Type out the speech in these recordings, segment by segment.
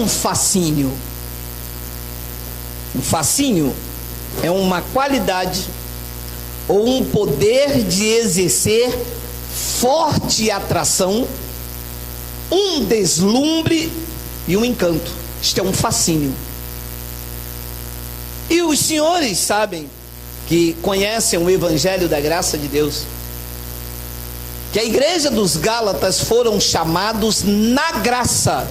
um fascínio? Um fascínio é uma qualidade ou um poder de exercer forte atração, um deslumbre e um encanto. Isto é um fascínio. E os senhores sabem, que conhecem o Evangelho da Graça de Deus, que a igreja dos Gálatas foram chamados na graça.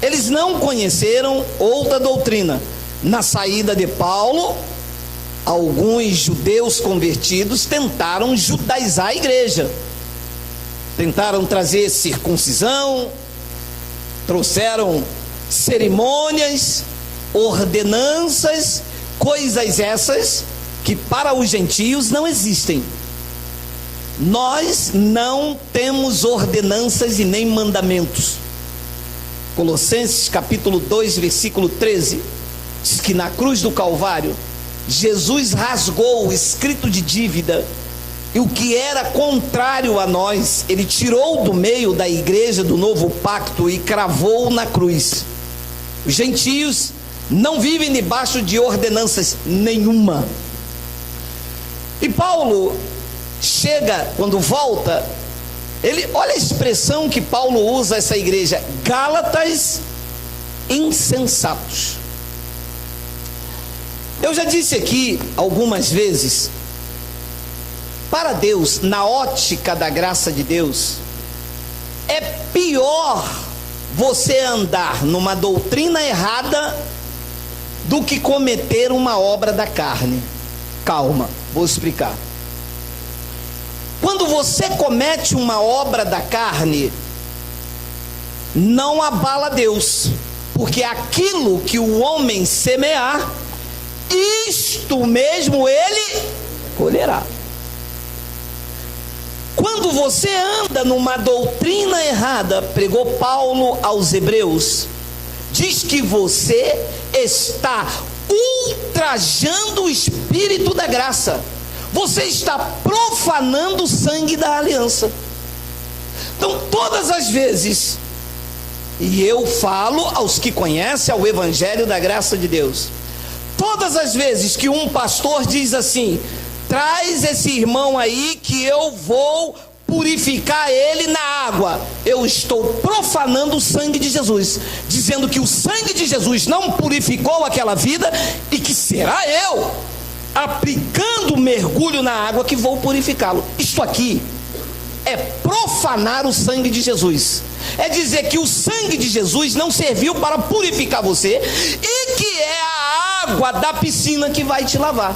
Eles não conheceram outra doutrina. Na saída de Paulo, alguns judeus convertidos tentaram judaizar a igreja. Tentaram trazer circuncisão, trouxeram cerimônias, ordenanças, coisas essas que para os gentios não existem. Nós não temos ordenanças e nem mandamentos. Colossenses capítulo 2, versículo 13, diz que na cruz do Calvário, Jesus rasgou o escrito de dívida, e o que era contrário a nós, ele tirou do meio da igreja do novo pacto e cravou na cruz. Os gentios não vivem debaixo de ordenanças nenhuma. E Paulo chega, quando volta, olha a expressão que Paulo usa a essa igreja: Gálatas insensatos. Eu já disse aqui algumas vezes, para Deus, na ótica da graça de Deus, é pior você andar numa doutrina errada do que cometer uma obra da carne. Calma, vou explicar. Quando você comete uma obra da carne, não abala Deus, porque aquilo que o homem semear, isto mesmo ele colherá. Quando você anda numa doutrina errada, pregou Paulo aos Hebreus, diz que você está ultrajando o Espírito da graça. Você está profanando o sangue da aliança. Então, todas as vezes, e eu falo aos que conhecem o Evangelho da Graça de Deus, todas as vezes que um pastor diz assim: traz esse irmão aí que eu vou purificar ele na água, eu estou profanando o sangue de Jesus, dizendo que o sangue de Jesus não purificou aquela vida, e que será eu, aplicando mergulho na água, que vou purificá-lo. Isto aqui é profanar o sangue de Jesus, é dizer que o sangue de Jesus não serviu para purificar você, e que é a água da piscina que vai te lavar.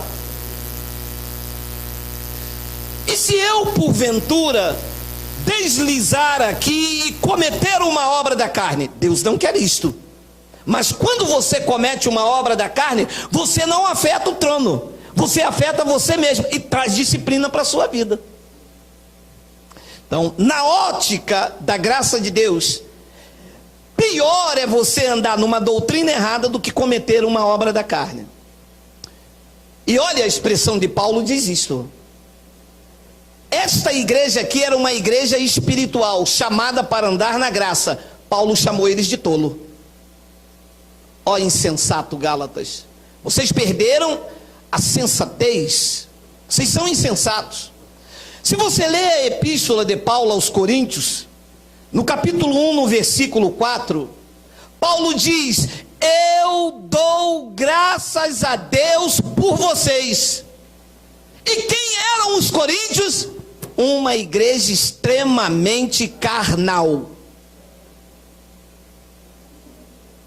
E se eu porventura deslizar aqui e cometer uma obra da carne, Deus não quer isto. Mas quando você comete uma obra da carne, você não afeta o trono, você afeta você mesmo e traz disciplina para a sua vida. Então, na ótica da graça de Deus, pior é você andar numa doutrina errada do que cometer uma obra da carne. E olha, a expressão de Paulo diz isto. Esta igreja aqui era uma igreja espiritual, chamada para andar na graça. Paulo chamou eles de tolo. Ó insensato, Gálatas, vocês perderam a sensatez, vocês são insensatos. Se você ler a epístola de Paulo aos Coríntios, no capítulo 1, no versículo 4, Paulo diz: eu dou graças a Deus por vocês. E quem eram os coríntios? Uma igreja extremamente carnal.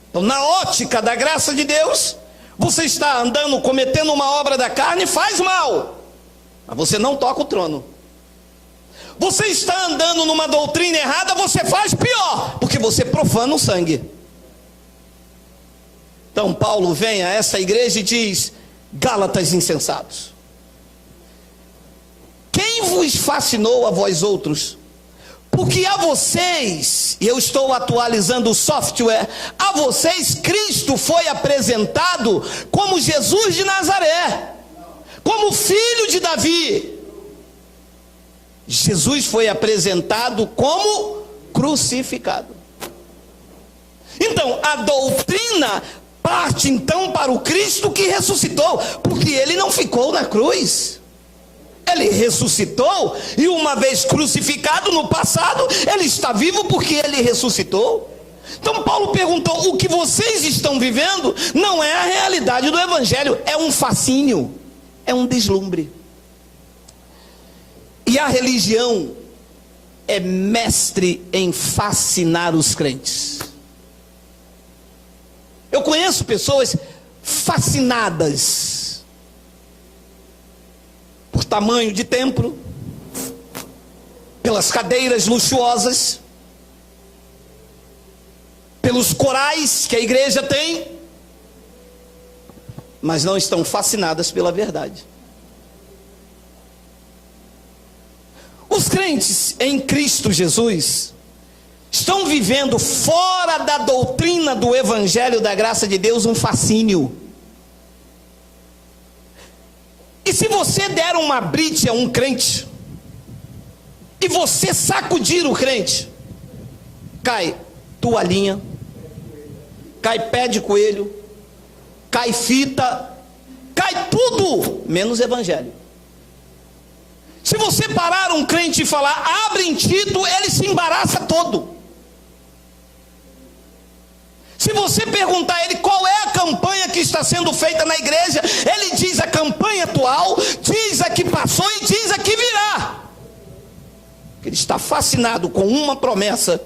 Então, na ótica da graça de Deus, você está andando, cometendo uma obra da carne, faz mal, mas você não toca o trono. Você está andando numa doutrina errada, você faz pior, porque você profana o sangue. Então Paulo vem a essa igreja e diz: Gálatas insensatos, quem vos fascinou a vós outros? Porque a vocês, e eu estou atualizando o software, a vocês Cristo foi apresentado como Jesus de Nazaré, como filho de Davi. Jesus foi apresentado como crucificado. Então, a doutrina parte então para o Cristo que ressuscitou, porque ele não ficou na cruz. Ele ressuscitou, e uma vez crucificado no passado, ele está vivo porque ele ressuscitou. Então Paulo perguntou: o que vocês estão vivendo não é a realidade do Evangelho, é um fascínio, é um deslumbre. E a religião é mestre em fascinar os crentes. Eu conheço pessoas fascinadas por tamanho de templo, pelas cadeiras luxuosas, pelos corais que a igreja tem, mas não estão fascinadas pela verdade. Os crentes em Cristo Jesus estão vivendo fora da doutrina do Evangelho da graça de Deus um fascínio. E se você der uma brite a um crente, e você sacudir o crente, cai toalhinha, cai pé de coelho, cai fita, cai tudo, menos Evangelho. Se você parar um crente e falar, abre em Tito, ele se embaraça todo. Se você perguntar a ele qual é a campanha que está sendo feita na igreja, ele diz a campanha atual, diz a que passou e diz a que virá. Ele está fascinado com uma promessa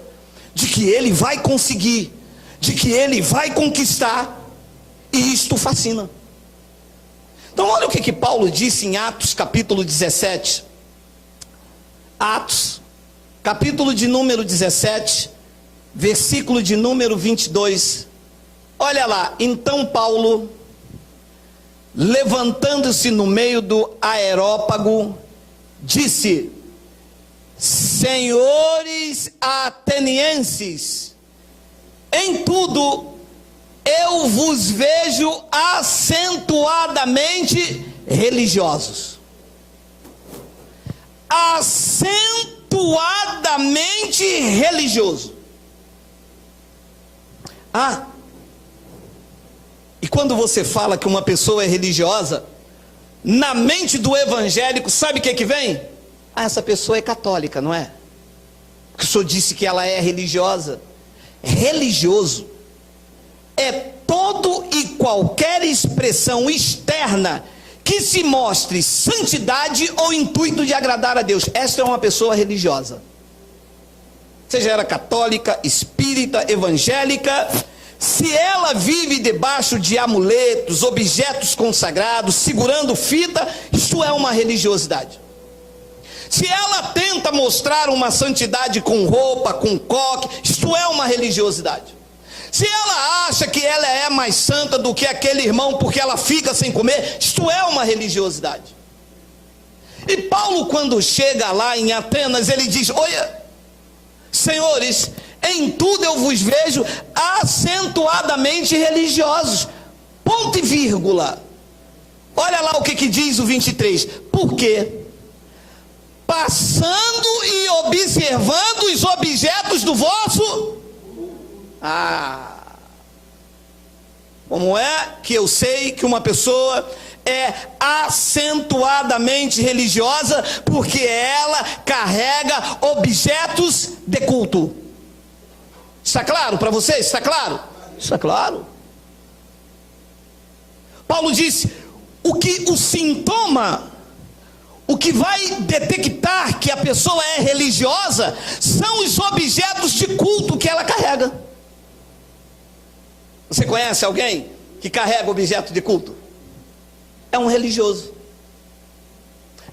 de que ele vai conseguir, de que ele vai conquistar, e isto fascina. Então olha o que Paulo disse em Atos capítulo 17. Atos, capítulo de número 17, versículo de número 22. Olha lá: então Paulo, levantando-se no meio do aerópago, disse: senhores atenienses, em tudo eu vos vejo acentuadamente religiosos. Acentuadamente religioso. E quando você fala que uma pessoa é religiosa, na mente do evangélico, sabe o que vem? Essa pessoa é católica, não é? Porque o senhor disse que ela é religiosa. Religioso é todo e qualquer expressão externa que se mostre santidade ou intuito de agradar a Deus. Esta é uma pessoa religiosa. Seja ela católica, espírita, evangélica, se ela vive debaixo de amuletos, objetos consagrados, segurando fita, isto é uma religiosidade. Se ela tenta mostrar uma santidade com roupa, com coque, isto é uma religiosidade. Se ela acha que ela é mais santa do que aquele irmão porque ela fica sem comer, isto é uma religiosidade. E Paulo, quando chega lá em Atenas, ele diz: olha, senhores, em tudo eu vos vejo acentuadamente religiosos. Ponto e vírgula. Olha lá o que diz o 23. Por quê? Passando e observando os objetos do vosso... como é que eu sei que uma pessoa é acentuadamente religiosa? Porque ela carrega objetos de culto. Está claro para vocês? Está claro? Está claro. Paulo disse: o sintoma, o que vai detectar que a pessoa é religiosa, são os objetos de culto que ela carrega. Você conhece alguém que carrega objeto de culto? É um religioso.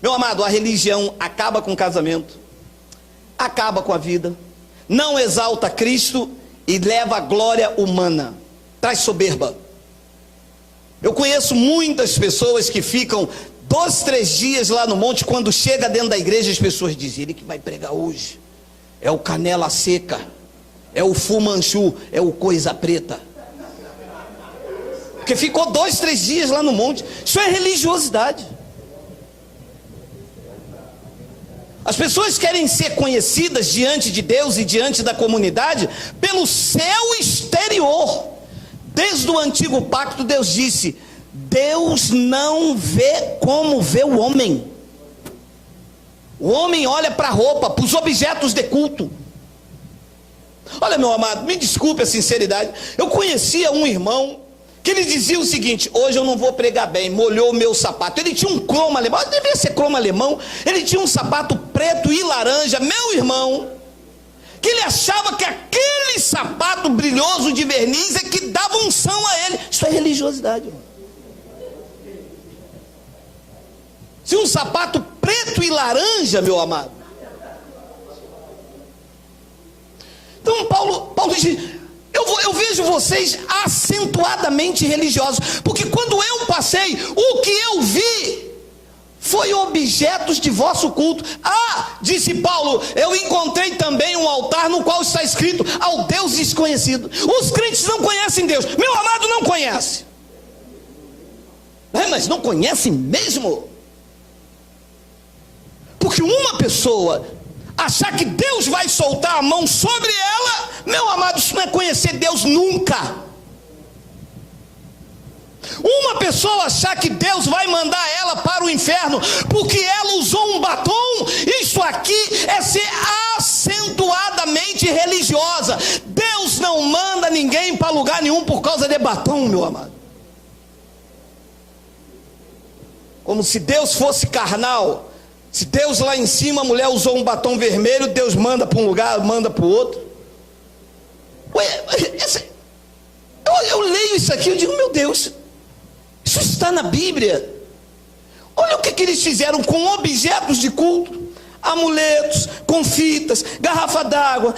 Meu amado, a religião acaba com o casamento, acaba com a vida, não exalta Cristo e leva a glória humana, traz soberba. Eu conheço muitas pessoas que ficam 2, 3 dias lá no monte, quando chega dentro da igreja as pessoas dizem: ele que vai pregar hoje é o canela seca, é o fumanchu, é o coisa preta. Porque ficou 2, 3 dias lá no monte. Isso é religiosidade. As pessoas querem ser conhecidas diante de Deus e diante da comunidade pelo seu exterior. Desde o antigo pacto, Deus disse: Deus não vê como vê o homem. O homem olha para a roupa, para os objetos de culto. Olha, meu amado, me desculpe a sinceridade, eu conhecia um irmão que ele dizia o seguinte: hoje eu não vou pregar bem, molhou o meu sapato. Ele tinha um cromo alemão, devia ser cromo alemão, ele tinha um sapato preto e laranja, meu irmão, que ele achava que aquele sapato brilhoso de verniz é que dava unção a ele. Isso é religiosidade, irmão. Se um sapato preto e laranja, meu amado. Então Paulo diz: eu vejo vocês acentuadamente religiosos, porque quando eu passei, o que eu vi foi objetos de vosso culto. Ah, disse Paulo, eu encontrei também um altar no qual está escrito: ao Deus desconhecido. Os crentes não conhecem Deus, meu amado, não conhece. Mas não conhecem mesmo? Porque uma pessoa achar que Deus vai soltar a mão sobre ela, meu amado, isso não é conhecer Deus nunca. Uma pessoa achar que Deus vai mandar ela para o inferno porque ela usou um batom, isso aqui é ser acentuadamente religiosa. Deus não manda ninguém para lugar nenhum por causa de batom, meu amado. Como se Deus fosse carnal. Se Deus lá em cima, a mulher usou um batom vermelho, Deus manda para um lugar, manda para o outro. Eu leio isso aqui, eu digo: meu Deus, isso está na Bíblia. Olha o que eles fizeram com objetos de culto: amuletos, confitas, garrafa d'água,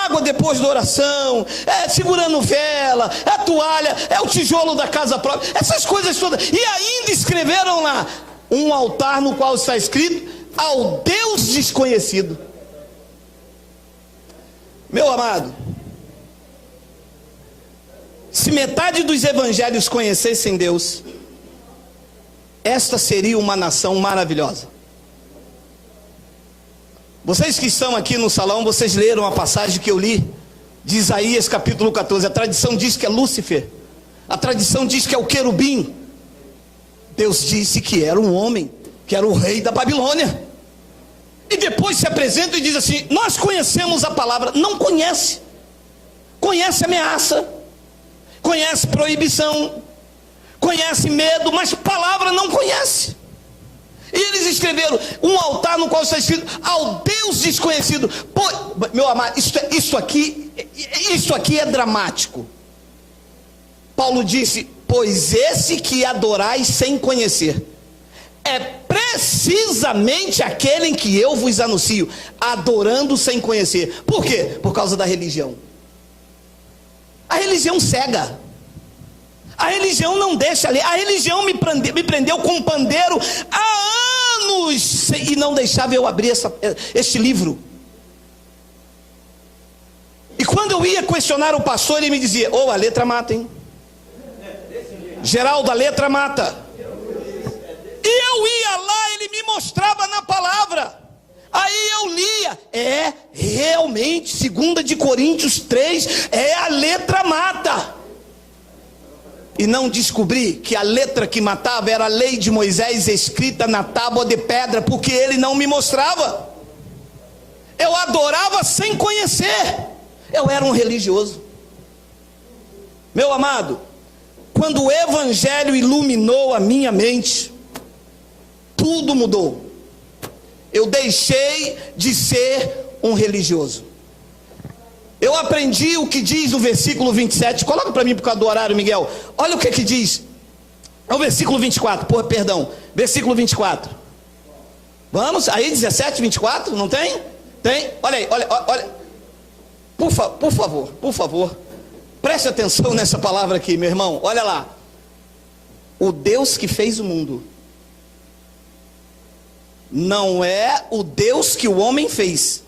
água depois da oração, segurando vela, toalha, o tijolo da casa própria, essas coisas todas. E ainda escreveram lá: um altar no qual está escrito: ao Deus desconhecido. Meu amado, se metade dos evangelhos conhecessem Deus, esta seria uma nação maravilhosa. Vocês que estão aqui no salão, vocês leram a passagem que eu li, de Isaías capítulo 14. A tradição diz que é Lúcifer, a tradição diz que é o querubim. Deus disse que era um homem, que era o rei da Babilônia. E depois se apresenta e diz assim: nós conhecemos a palavra. Não conhece. Conhece ameaça, conhece proibição, conhece medo, mas palavra não conhece. E eles escreveram: um altar no qual está escrito: ao Deus desconhecido. Pô, meu amado, isso aqui é dramático. Paulo disse: pois esse que adorais sem conhecer é precisamente aquele em que eu vos anuncio, adorando sem conhecer. Por quê? Por causa da religião. A religião cega. A religião não deixa ler. A religião me prendeu com um pandeiro há anos e não deixava eu abrir este livro. E quando eu ia questionar o pastor, ele me dizia: a letra mata, hein? Geraldo, a letra mata. E eu ia lá, ele me mostrava na palavra. Aí eu lia: realmente, 2 de Coríntios 3, a letra mata. E não descobri que a letra que matava era a lei de Moisés escrita na tábua de pedra, porque ele não me mostrava. Eu adorava sem conhecer. Eu era um religioso. Meu amado, quando o evangelho iluminou a minha mente, tudo mudou. Eu deixei de ser um religioso. Eu aprendi o que diz o versículo 27. Coloca para mim por causa do horário, Miguel. Olha o que diz. É o versículo 24. Versículo 24. Vamos, aí 17, 24, não tem? Tem? Olha aí, olha. Por favor. Preste atenção nessa palavra aqui, meu irmão. Olha lá. O Deus que fez o mundo não é o Deus que o homem fez.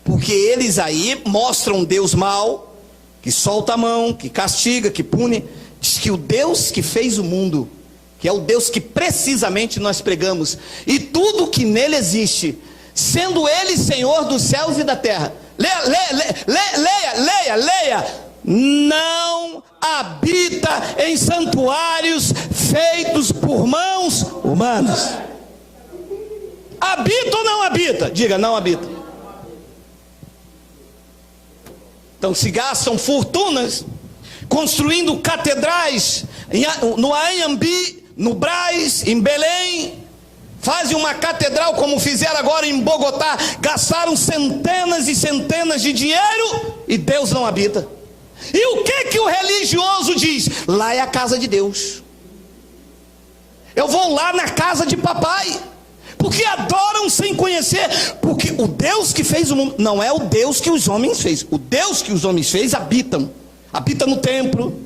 Porque eles aí mostram um Deus mau, que solta a mão, que castiga, que pune. Diz que o Deus que fez o mundo, que é o Deus que precisamente nós pregamos, e tudo que nele existe, sendo ele Senhor dos céus e da terra. Leia. não habita em santuários feitos por mãos humanas. Habita ou não habita? Diga, não habita. Então se gastam fortunas construindo catedrais no Anhembi, no Brás, em Belém. Fazem uma catedral como fizeram agora em Bogotá. Gastaram centenas e centenas de dinheiro e Deus não habita. E o que o religioso diz? Lá é a casa de Deus. Eu vou lá na casa de papai. Porque adoram sem conhecer. Porque o Deus que fez o mundo não é o Deus que os homens fez. O Deus que os homens fez habita no templo.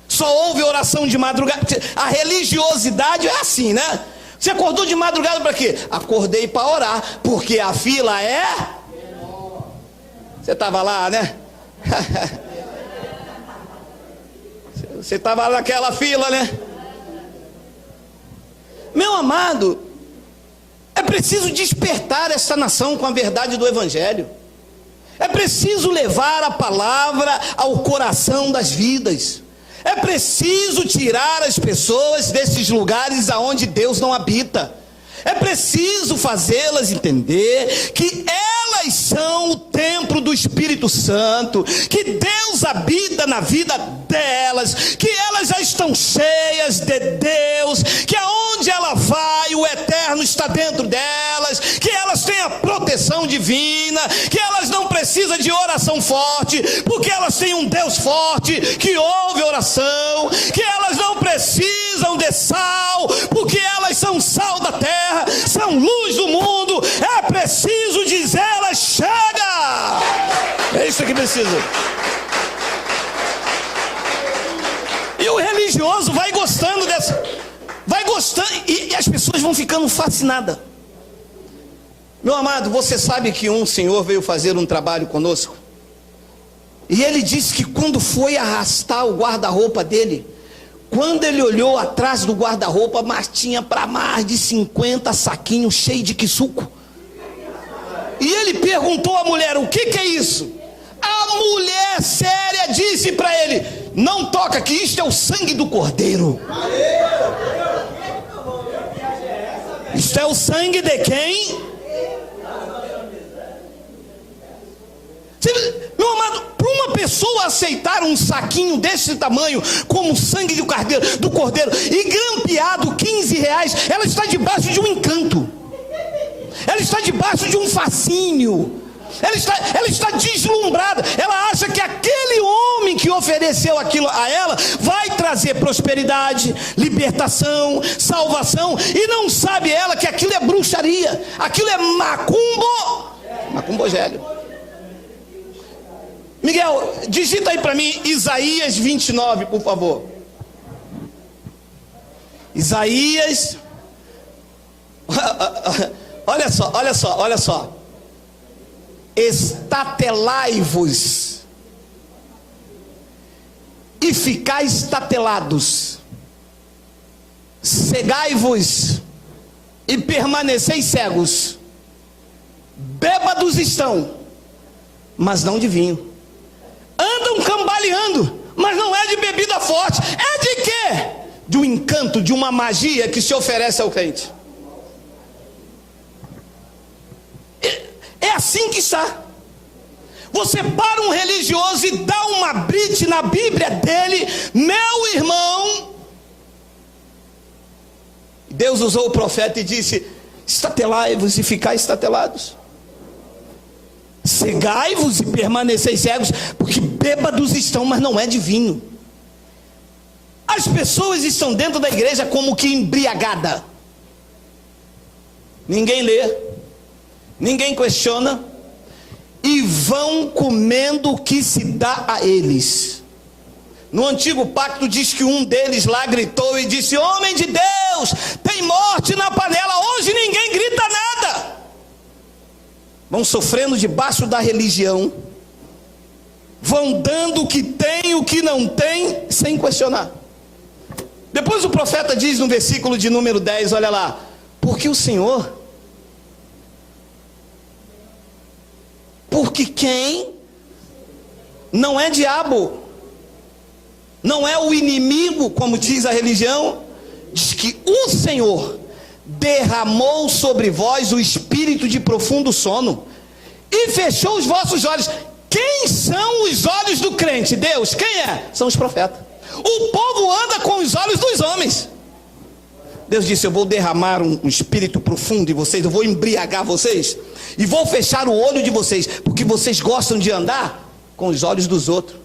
Só houve oração de madrugada. A religiosidade é assim, né? Você acordou de madrugada para quê? Acordei para orar, porque a fila é... Você estava lá, né? Você estava naquela fila, né? Meu amado, é preciso despertar essa nação com a verdade do Evangelho. É preciso levar a palavra ao coração das vidas. É preciso tirar as pessoas desses lugares aonde Deus não habita. É preciso fazê-las entender que elas são o templo do Espírito Santo, que Deus habita na vida delas, que elas já estão cheias de Deus, que aonde ela vai, o Eterno está dentro delas, que elas têm a proteção divina, que elas não precisam de oração forte, porque elas têm um Deus forte que ouve oração, que elas não precisam de sal, porque elas são sal da terra, são luz do mundo. É preciso dizer-las: chega! É isso que precisa. E o religioso vai gostando dessa, vai gostando, e as pessoas vão ficando fascinadas. Meu amado, você sabe que um senhor veio fazer um trabalho conosco, e ele disse que quando foi arrastar o guarda-roupa dele, quando ele olhou atrás do guarda-roupa, mas tinha para mais de 50 saquinhos cheios de quisuco. E ele perguntou à mulher: o que é isso? A mulher séria disse para ele: não toca, que isto é o sangue do cordeiro. Isto é o sangue de quem? Meu amado, para uma pessoa aceitar um saquinho desse tamanho como sangue do cordeiro e grampeado R$15, ela está debaixo de um encanto, ela está debaixo de um fascínio, ela está deslumbrada. Ela acha que aquele homem que ofereceu aquilo a ela vai trazer prosperidade, libertação, salvação, e não sabe ela que aquilo é bruxaria, aquilo é macumbogélio. Miguel, digita aí para mim Isaías 29, por favor. Isaías. Olha só. Estatelai-vos e ficai estatelados. Cegai-vos e permaneceis cegos. Bêbados estão, mas não de vinho. Andam cambaleando, mas não é de bebida forte. É de quê? De um encanto, de uma magia que se oferece ao crente. É assim que está. Você para um religioso e dá uma brite na Bíblia dele, meu irmão. Deus usou o profeta e disse: estatelai-vos e ficai estatelados. Cegai-vos e permaneceis cegos, porque bêbados estão, mas não é de vinho. As pessoas estão dentro da igreja como que embriagada. Ninguém lê, ninguém questiona, e vão comendo o que se dá a eles. No antigo pacto diz que um deles lá gritou e disse: homem de Deus, tem morte na panela. Hoje ninguém grita nada. Vão sofrendo debaixo da religião, vão dando o que tem, o que não tem, sem questionar. Depois o profeta diz no versículo de número 10, olha lá: porque o Senhor, porque quem não é diabo, não é o inimigo, como diz a religião. Diz que o Senhor derramou sobre vós o espírito de profundo sono e fechou os vossos olhos. Quem são os olhos do crente? Deus. Quem é? São os profetas. O povo anda com os olhos dos homens. Deus disse: eu vou derramar um espírito profundo em vocês, eu vou embriagar vocês e vou fechar o olho de vocês, porque vocês gostam de andar com os olhos dos outros.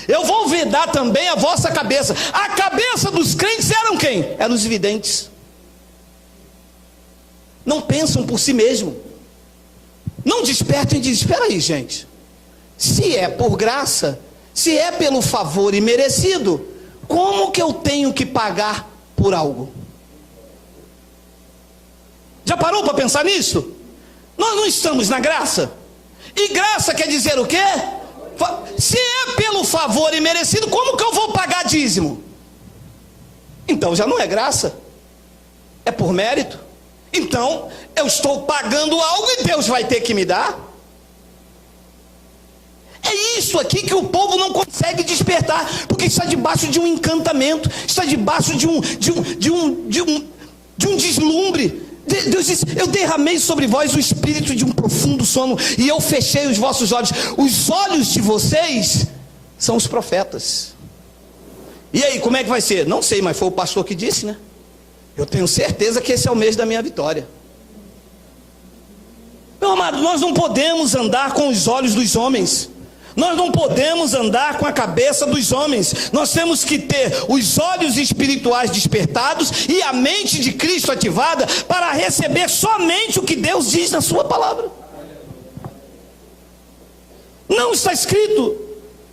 Eu vou vedar também a vossa cabeça. A cabeça dos crentes eram quem? Eram os videntes. Não pensam por si mesmo, não despertam e dizem: espera aí, gente, se é por graça, se é pelo favor imerecido, como que eu tenho que pagar por algo? Já parou para pensar nisso? Nós não estamos na graça. E graça quer dizer o quê? Se é pelo favor imerecido, como que eu vou pagar dízimo? Então já não é graça, é por mérito. Então eu estou pagando algo e Deus vai ter que me dar. É isso aqui que o povo não consegue despertar, porque está debaixo de um encantamento, está debaixo de um deslumbre. Deus disse: eu derramei sobre vós o espírito de um profundo sono e eu fechei os vossos olhos. Os olhos de vocês são os profetas. E aí, como é que vai ser? Não sei, mas foi o pastor que disse, né? Eu tenho certeza que esse é o mês da minha vitória. Meu amado, nós não podemos andar com os olhos dos homens. Nós não podemos andar com a cabeça dos homens. Nós temos que ter os olhos espirituais despertados e a mente de Cristo ativada para receber somente o que Deus diz na sua palavra. Não está escrito,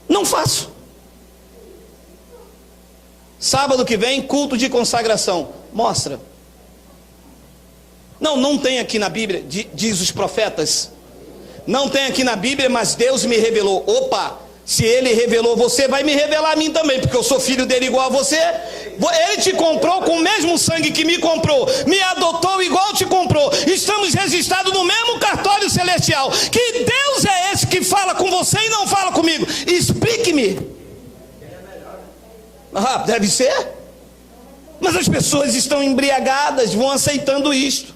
não faço. Sábado que vem, culto de consagração. Mostra. Não tem aqui na Bíblia, diz os profetas. Não tem aqui na Bíblia, mas Deus me revelou. Opa, se Ele revelou você, vai me revelar a mim também, porque eu sou filho dele igual a você. Ele te comprou com o mesmo sangue que me comprou, me adotou igual te comprou. Estamos registrados no mesmo cartório celestial. Que Deus é esse que fala com você e não fala comigo? Explique-me. Deve ser. Mas as pessoas estão embriagadas, vão aceitando isto.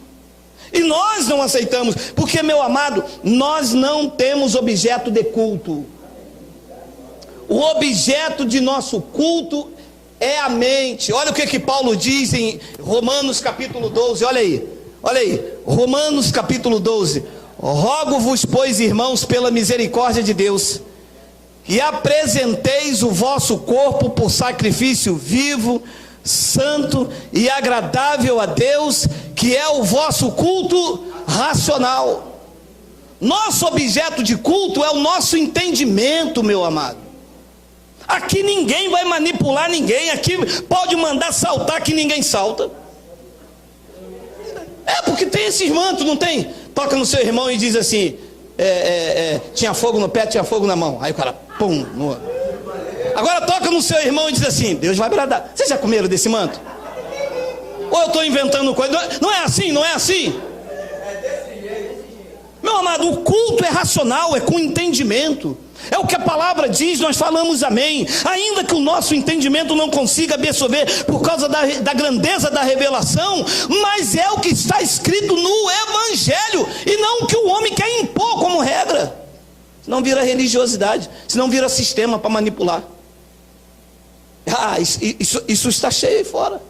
E nós não aceitamos, porque, meu amado, nós não temos objeto de culto. O objeto de nosso culto é a mente. Olha o que Paulo diz em Romanos capítulo 12, olha aí, Romanos capítulo 12. Rogo-vos, pois, irmãos, pela misericórdia de Deus, que apresenteis o vosso corpo por sacrifício vivo, santo e agradável a Deus, que é o vosso culto racional. Nosso objeto de culto é o nosso entendimento, meu amado. Aqui ninguém vai manipular ninguém. Aqui pode mandar saltar que ninguém salta. Porque tem esses mantos, não tem? Toca no seu irmão e diz assim: tinha fogo no pé, tinha fogo na mão. Aí o cara, pum, no... Agora toca no seu irmão e diz assim: Deus vai bradar. Vocês já comeram desse manto? Ou eu estou inventando coisa? Não é assim, não é assim? Meu amado, o culto é racional, é com entendimento. É o que a palavra diz, nós falamos amém. Ainda que o nosso entendimento não consiga absorver por causa da grandeza da revelação, mas é o que está escrito no Evangelho, e não o que o homem quer impor como regra. Senão vira religiosidade, senão vira sistema para manipular. Isso está cheio aí fora.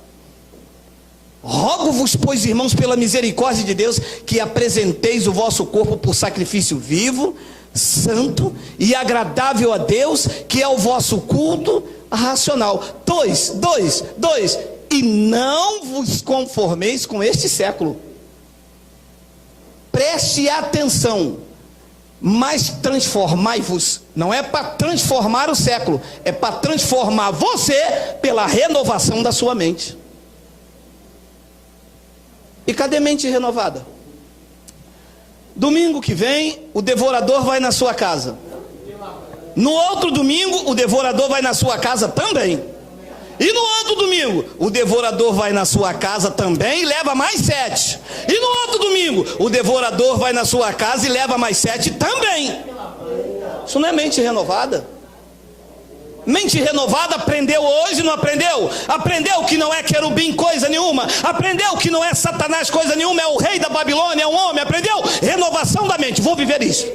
Rogo-vos, pois, irmãos, pela misericórdia de Deus, que apresenteis o vosso corpo por sacrifício vivo, santo e agradável a Deus, que é o vosso culto racional. 2, e não vos conformeis com este século. Preste atenção. Mas transformai-vos, não é para transformar o século, é para transformar você pela renovação da sua mente. E cadê mente renovada? Domingo que vem, o devorador vai na sua casa. No outro domingo, o devorador vai na sua casa também. E no outro domingo, o devorador vai na sua casa também e leva mais 7. E no outro domingo, o devorador vai na sua casa e leva mais 7 também. Isso não é mente renovada. Mente renovada aprendeu hoje, não aprendeu? Aprendeu que não é querubim coisa nenhuma, aprendeu que não é Satanás coisa nenhuma, é o rei da Babilônia, é um homem, aprendeu? Renovação da mente, vou viver isso.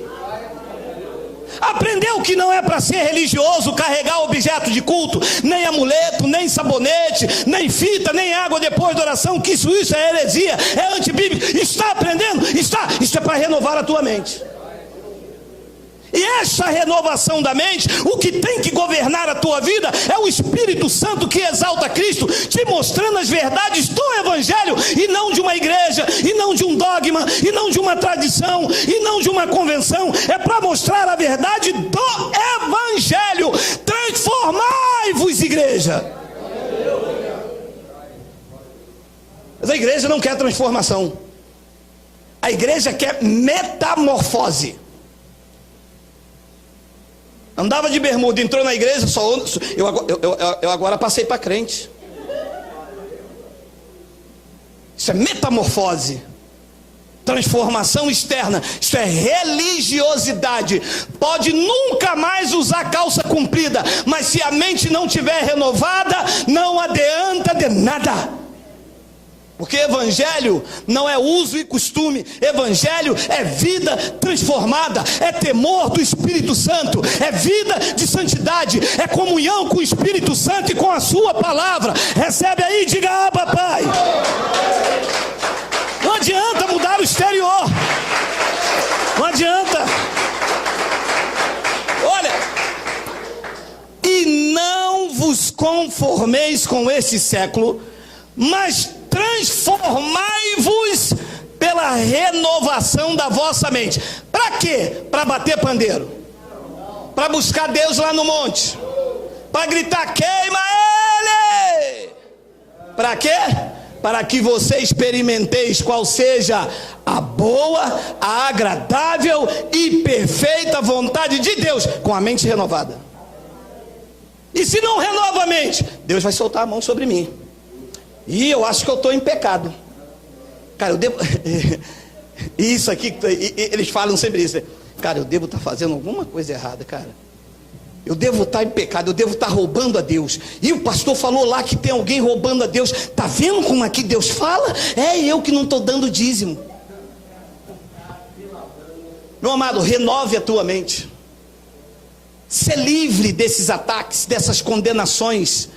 Aprendeu que não é para ser religioso carregar objeto de culto, nem amuleto, nem sabonete, nem fita, nem água depois da oração, que isso é heresia, é antibíblico. Está aprendendo? Está. Isso é para renovar a tua mente. E essa renovação da mente, o que tem que governar a tua vida é o Espírito Santo que exalta Cristo, te mostrando as verdades do Evangelho, e não de uma igreja, e não de um dogma, e não de uma tradição, e não de uma convenção. É para mostrar a verdade do Evangelho. Transformai-vos, igreja. Mas a igreja não quer transformação, a igreja quer metamorfose. Andava de bermuda, entrou na igreja, eu agora passei para crente. Isso é metamorfose, transformação externa. Isso é religiosidade. Pode nunca mais usar calça comprida, mas se a mente não tiver renovada, não adianta de nada. Porque evangelho não é uso e costume, evangelho é vida transformada, é temor do Espírito Santo, é vida de santidade, é comunhão com o Espírito Santo e com a sua palavra. Recebe aí, diga: ah, papai. Não adianta mudar o exterior, não adianta. Olha, e não vos conformeis com este século, mas transformai-vos pela renovação da vossa mente. Para quê? Para bater pandeiro, para buscar Deus lá no monte, para gritar: queima ele. Para quê? Para que você experimenteis qual seja a boa, a agradável e perfeita vontade de Deus, com a mente renovada. E se não renova a mente, Deus vai soltar a mão sobre mim. E eu acho que eu estou em pecado. Cara, eu devo... Isso aqui, eles falam sempre isso. Cara, eu devo estar fazendo alguma coisa errada, cara. Eu devo estar em pecado, eu devo estar roubando a Deus. E o pastor falou lá que tem alguém roubando a Deus. Está vendo como aqui Deus fala? É eu que não estou dando dízimo. Meu amado, renove a tua mente. Ser livre desses ataques, dessas condenações.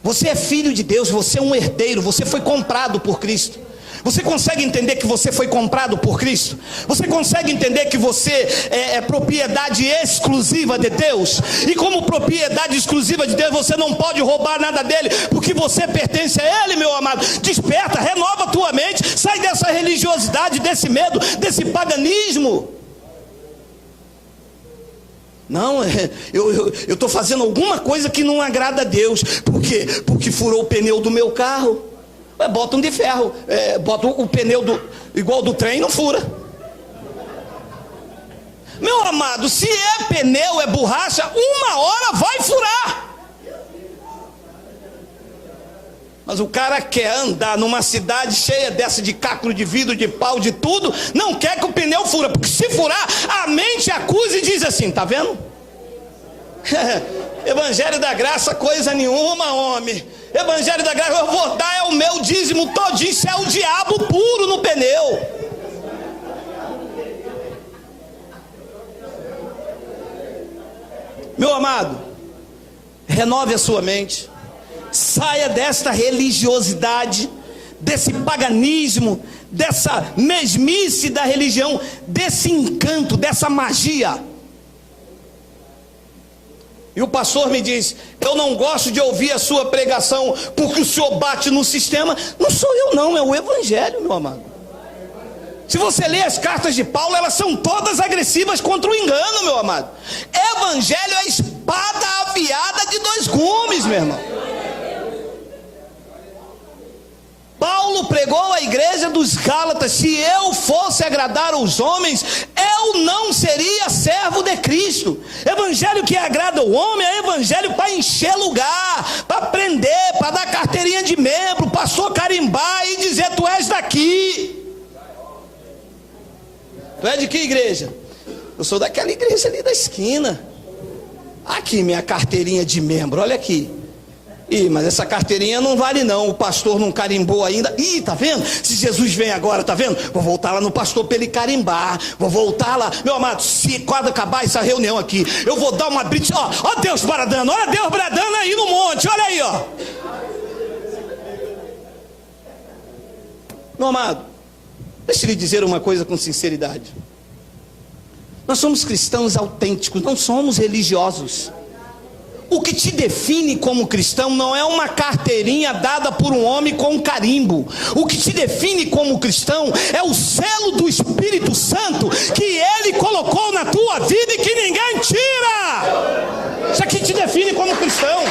Você é filho de Deus, você é um herdeiro, você foi comprado por Cristo. Você consegue entender que você foi comprado por Cristo? Você consegue entender que você é propriedade exclusiva de Deus? E como propriedade exclusiva de Deus, você não pode roubar nada dele, porque você pertence a ele, meu amado. Desperta, renova a tua mente, sai dessa religiosidade, desse medo, desse paganismo. Não, eu estou fazendo alguma coisa que não agrada a Deus. Por quê? Porque furou o pneu do meu carro. Bota um de ferro, bota o pneu igual do trem, não fura. Meu amado, se é pneu, é borracha, uma hora vai furar. Mas o cara quer andar numa cidade cheia dessa de caco de vidro, de pau, de tudo, não quer que o pneu fura, porque se furar, a mente acusa e diz assim: tá vendo? Evangelho da graça, coisa nenhuma, homem. Evangelho da graça, eu vou dar o meu dízimo todinho, isso é o diabo puro no pneu. Meu amado, renove a sua mente. Saia desta religiosidade, desse paganismo, dessa mesmice da religião, desse encanto, dessa magia. E o pastor me diz: eu não gosto de ouvir a sua pregação, porque o senhor bate no sistema. Não sou eu não, é o Evangelho, meu amado. Se você ler as cartas de Paulo, elas são todas agressivas contra o engano, meu amado. Evangelho é a espada afiada de dois gumes, meu irmão. Paulo pregou à igreja dos Gálatas: se eu fosse agradar aos homens, eu não seria servo de Cristo. Evangelho que agrada o homem é evangelho para encher lugar, para prender, para dar carteirinha de membro, pastor carimbar e dizer: tu és daqui. Tu é de que igreja? Eu sou daquela igreja ali da esquina. Aqui minha carteirinha de membro, olha aqui. Ih, mas essa carteirinha não vale não, o pastor não carimbou ainda. Ih, tá vendo? Se Jesus vem agora, tá vendo? Vou voltar lá no pastor para ele carimbar. Vou voltar lá. Meu amado, se quando acabar essa reunião aqui, eu vou dar uma brita. Ó Deus bradando, olha Deus bradando aí no monte, olha aí, ó. Meu amado, deixa eu lhe dizer uma coisa com sinceridade. Nós somos cristãos autênticos, não somos religiosos. O que te define como cristão não é uma carteirinha dada por um homem com um carimbo. O que te define como cristão é o selo do Espírito Santo que Ele colocou na tua vida e que ninguém tira. Isso aqui te define como cristão.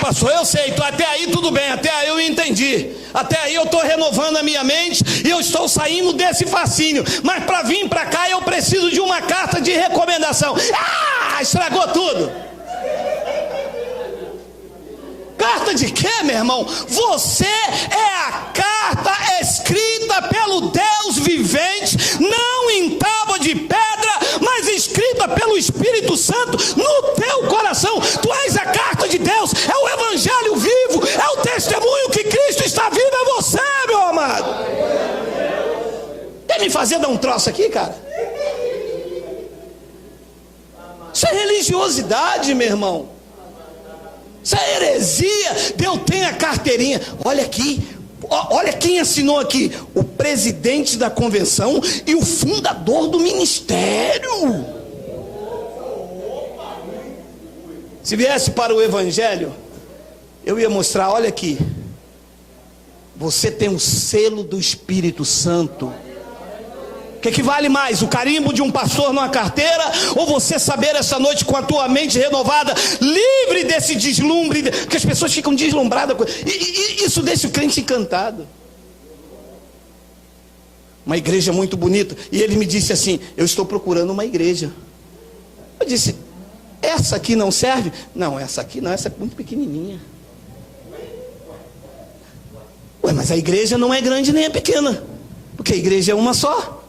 Pastor, eu sei, até aí tudo bem, até aí eu entendi, até aí eu estou renovando a minha mente e eu estou saindo desse fascínio, mas para vir para cá eu preciso de uma carta de recomendação. Estragou tudo. Carta de quê, meu irmão? Você é a carta escrita pelo Deus vivente, não em tábua de pedra, mas escrita pelo Espírito Santo no teu coração. Tu és a carta de Deus, é o Evangelho vivo, é o testemunho que Cristo está vivo, é você, meu amado. Quer me fazer dar um troço aqui, cara? Isso é religiosidade, meu irmão. Isso é heresia. Deus tem a carteirinha. Olha aqui, olha quem assinou aqui: o presidente da convenção e o fundador do ministério. Se viesse para o evangelho, eu ia mostrar, olha aqui, você tem o selo do Espírito Santo. O que vale mais, o carimbo de um pastor numa carteira, ou você saber essa noite com a tua mente renovada, livre desse deslumbre, porque as pessoas ficam deslumbradas, e isso deixa o crente encantado. Uma igreja muito bonita, e ele me disse assim: eu estou procurando uma igreja. Eu disse: essa aqui não serve? Não, essa aqui não, essa é muito pequenininha. Ué, mas a igreja não é grande nem é pequena, porque a igreja é uma só.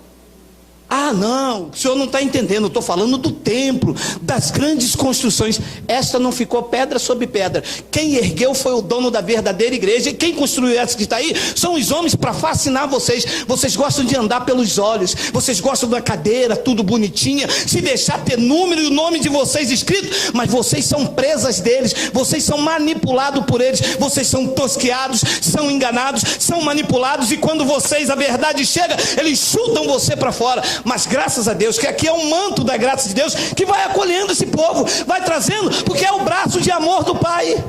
Ah, não, o senhor não está entendendo, eu estou falando do templo, das grandes construções. Esta não ficou pedra sobre pedra. Quem ergueu foi o dono da verdadeira igreja. E quem construiu essa que está aí são os homens para fascinar vocês. Vocês gostam de andar pelos olhos, vocês gostam da cadeira, tudo bonitinha, se deixar ter número e o nome de vocês escrito, mas vocês são presas deles, vocês são manipulados por eles, vocês são tosqueados, são enganados, são manipulados, e quando vocês, a verdade chega, eles chutam você para fora. Mas graças a Deus, que aqui é um manto da graça de Deus, que vai acolhendo esse povo, vai trazendo, porque é o braço de amor do Pai.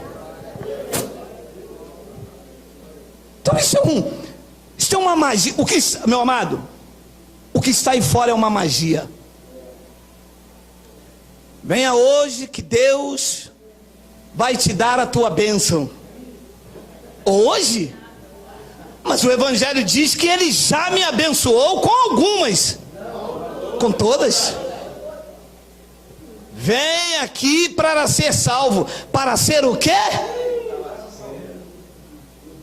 Então isso é uma magia. Meu amado, o que está aí fora é uma magia. Venha hoje que Deus vai te dar a tua bênção. Hoje? Mas o Evangelho diz que Ele já me abençoou com algumas. Com todas. Vem aqui para ser salvo. Para ser o quê?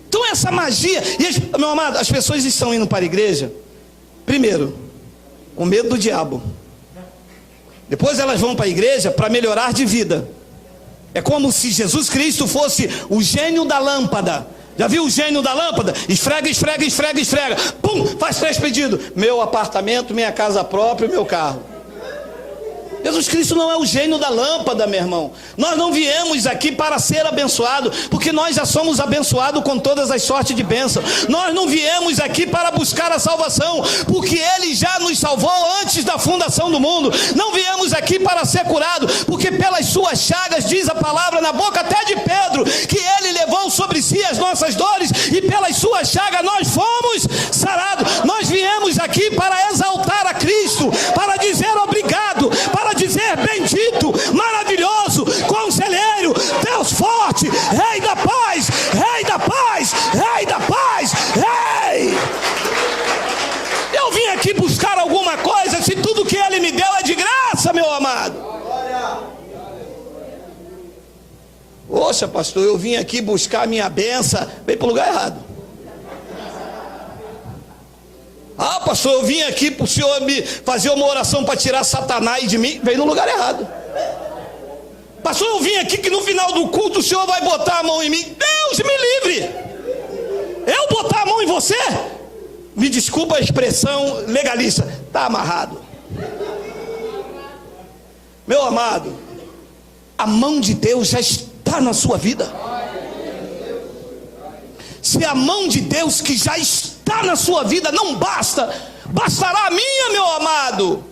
Então essa magia. Meu amado, as pessoas estão indo para a igreja, primeiro, com medo do diabo. Depois elas vão para a igreja para melhorar de vida. É como se Jesus Cristo fosse o gênio da lâmpada. Já viu o gênio da lâmpada? Esfrega, esfrega, esfrega, esfrega. Pum, faz 3 pedidos. Meu apartamento, minha casa própria, meu carro. Jesus Cristo não é o gênio da lâmpada, meu irmão. Nós não viemos aqui para ser abençoados, porque nós já somos abençoados com todas as sortes de bênção. Nós não viemos aqui para buscar a salvação, porque Ele já nos salvou antes da fundação do mundo. Não viemos aqui para ser curados, porque pelas suas chagas, diz a palavra na boca até de Pedro, que Ele levou sobre si as nossas dores, e pelas suas chagas nós fomos sarados. Nós viemos aqui para exaltar a Cristo, para dizer obrigado, para dizer bendito, maravilhoso, conselheiro, Deus forte, Rei da paz, Rei da paz, Rei da paz, Rei. Eu vim aqui buscar alguma coisa, se tudo que Ele me deu é de graça, meu amado. Poxa, pastor, eu vim aqui buscar a minha bênção. Veio para o lugar errado. Ah, pastor, eu vim aqui para o senhor me fazer uma oração para tirar Satanás de mim. Veio no lugar errado. Pastor, eu vim aqui que no final do culto o senhor vai botar a mão em mim. Deus me livre. Eu botar a mão em você? Me desculpa a expressão legalista. Está amarrado. Meu amado, a mão de Deus já está na sua vida. Se a mão de Deus que já está na sua vida não basta, bastará a minha, meu amado.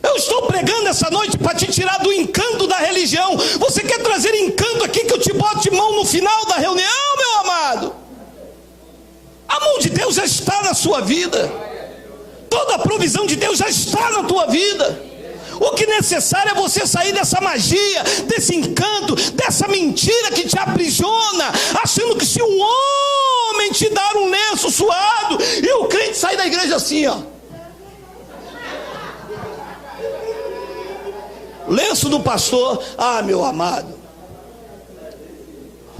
Eu estou pregando essa noite para te tirar do encanto da religião. Você quer trazer encanto aqui que eu te bote mão no final da reunião, meu amado? A mão de Deus já está na sua vida. Toda a provisão de Deus já está na tua vida. O que é necessário é você sair dessa magia, desse encanto, dessa mentira que te aprisiona, achando que se um homem te dar um lenço suado, e o crente sair da igreja assim, ó. Lenço do pastor, ah, meu amado.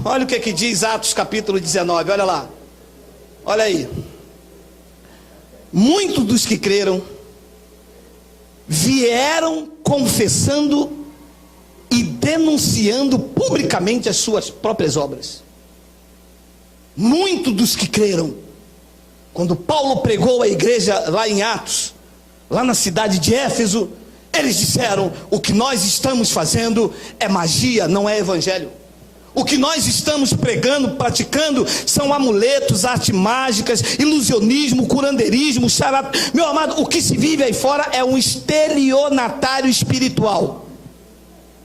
Olha o que diz Atos capítulo 19, olha lá. Olha aí. Muitos dos que creram vieram confessando e denunciando publicamente as suas próprias obras. Muitos dos que creram, quando Paulo pregou a igreja lá em Atos, lá na cidade de Éfeso, eles disseram: o que nós estamos fazendo é magia, não é evangelho. O que nós estamos pregando, praticando, são amuletos, artes mágicas, ilusionismo, curandeirismo, charlatão. Meu amado, o que se vive aí fora é um estelionatário espiritual.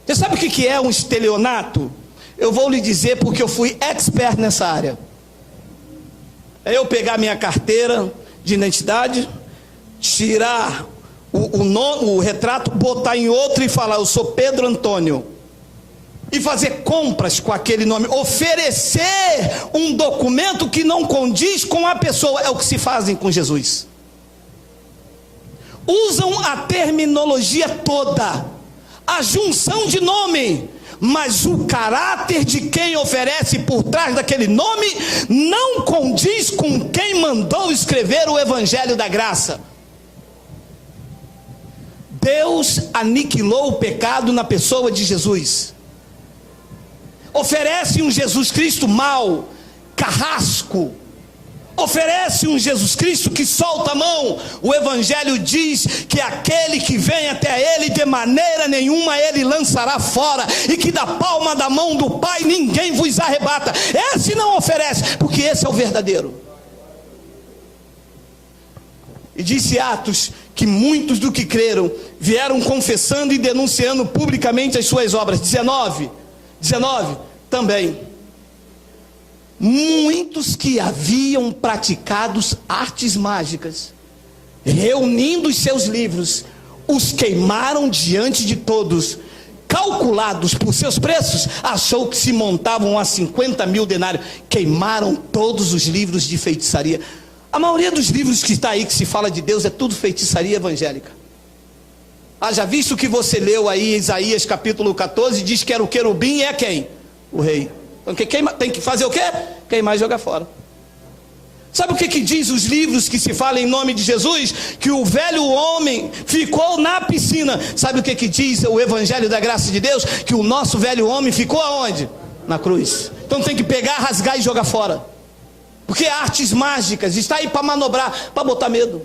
Você sabe o que é um estelionato? Eu vou lhe dizer porque eu fui expert nessa área. É eu pegar minha carteira de identidade, tirar o retrato, botar em outro e falar: eu sou Pedro Antônio. E fazer compras com aquele nome, oferecer um documento que não condiz com a pessoa. É o que se fazem com Jesus. Usam a terminologia toda, a junção de nome, mas o caráter de quem oferece por trás daquele nome não condiz com quem mandou escrever o Evangelho da Graça. Deus aniquilou o pecado na pessoa de Jesus. Oferece um Jesus Cristo mau, carrasco. Oferece um Jesus Cristo que solta a mão. O Evangelho diz que aquele que vem até ele, de maneira nenhuma ele lançará fora, e que da palma da mão do Pai ninguém vos arrebata. Esse não oferece, porque esse é o verdadeiro. E disse Atos que muitos do que creram vieram confessando e denunciando publicamente as suas obras. 19, também muitos que haviam praticado artes mágicas, reunindo os seus livros, os queimaram diante de todos. Calculados por seus preços, achou que se montavam a 50 mil denários. Queimaram todos os livros de feitiçaria. A maioria dos livros que está aí, que se fala de Deus, é tudo feitiçaria evangélica. Haja visto que você leu aí Isaías capítulo 14, diz que era o querubim e é quem? O rei. Então tem que fazer o quê? Queimar e jogar fora. Sabe o que diz os livros que se fala em nome de Jesus? Que o velho homem ficou na piscina. Sabe o que diz o Evangelho da Graça de Deus? Que o nosso velho homem ficou aonde? Na cruz. Então tem que pegar, rasgar e jogar fora. Porque artes mágicas está aí para manobrar, para botar medo.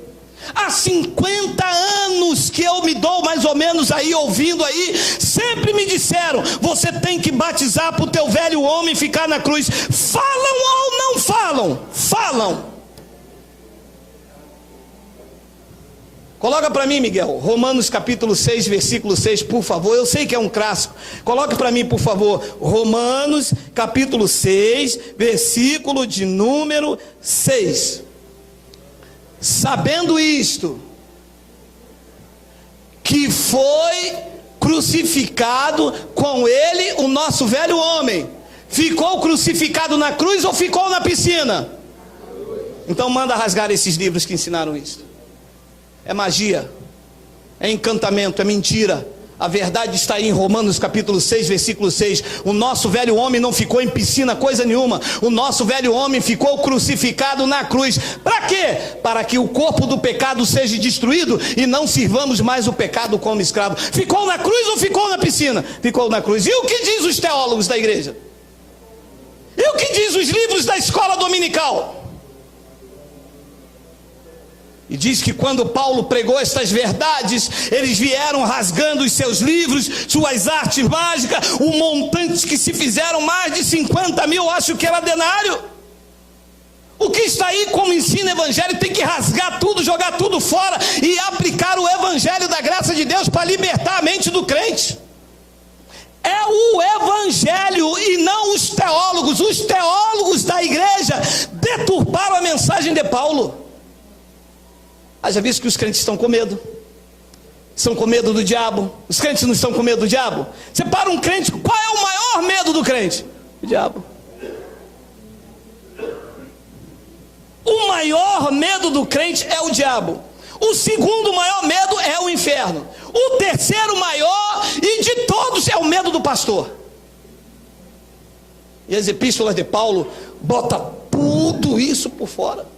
Há 50 anos que eu me dou mais ou menos aí, ouvindo aí, sempre me disseram: você tem que batizar para o teu velho homem ficar na cruz. Falam ou não falam? Falam. Coloca para mim, Miguel, Romanos capítulo 6, versículo 6, por favor. Eu sei que é um clássico. Coloca para mim, por favor, Romanos capítulo 6, versículo de número 6. Sabendo isto, que foi crucificado com ele o nosso velho homem. Ficou crucificado na cruz ou ficou na piscina? Então manda rasgar esses livros que ensinaram isso. É magia, é encantamento, é mentira. A verdade está aí em Romanos capítulo 6, versículo 6. O nosso velho homem não ficou em piscina coisa nenhuma. O nosso velho homem ficou crucificado na cruz. Para quê? Para que o corpo do pecado seja destruído e não sirvamos mais o pecado como escravo. Ficou na cruz ou ficou na piscina? Ficou na cruz. E o que diz os teólogos da igreja? E o que diz os livros da escola dominical? E diz que quando Paulo pregou estas verdades, eles vieram rasgando os seus livros, suas artes mágicas, um montante que se fizeram mais de 50 mil, acho que era denário. O que está aí como ensino evangélico tem que rasgar tudo, jogar tudo fora e aplicar o evangelho da graça de Deus para libertar a mente do crente. É o evangelho e não os teólogos. Os teólogos da igreja deturparam a mensagem de Paulo. Haja visto que os crentes estão com medo. Estão com medo do diabo. Os crentes não estão com medo do diabo? Separa um crente, qual é o maior medo do crente? O diabo. O maior medo do crente é o diabo. O segundo maior medo é o inferno. O terceiro maior e de todos é o medo do pastor. E as epístolas de Paulo botam tudo isso por fora.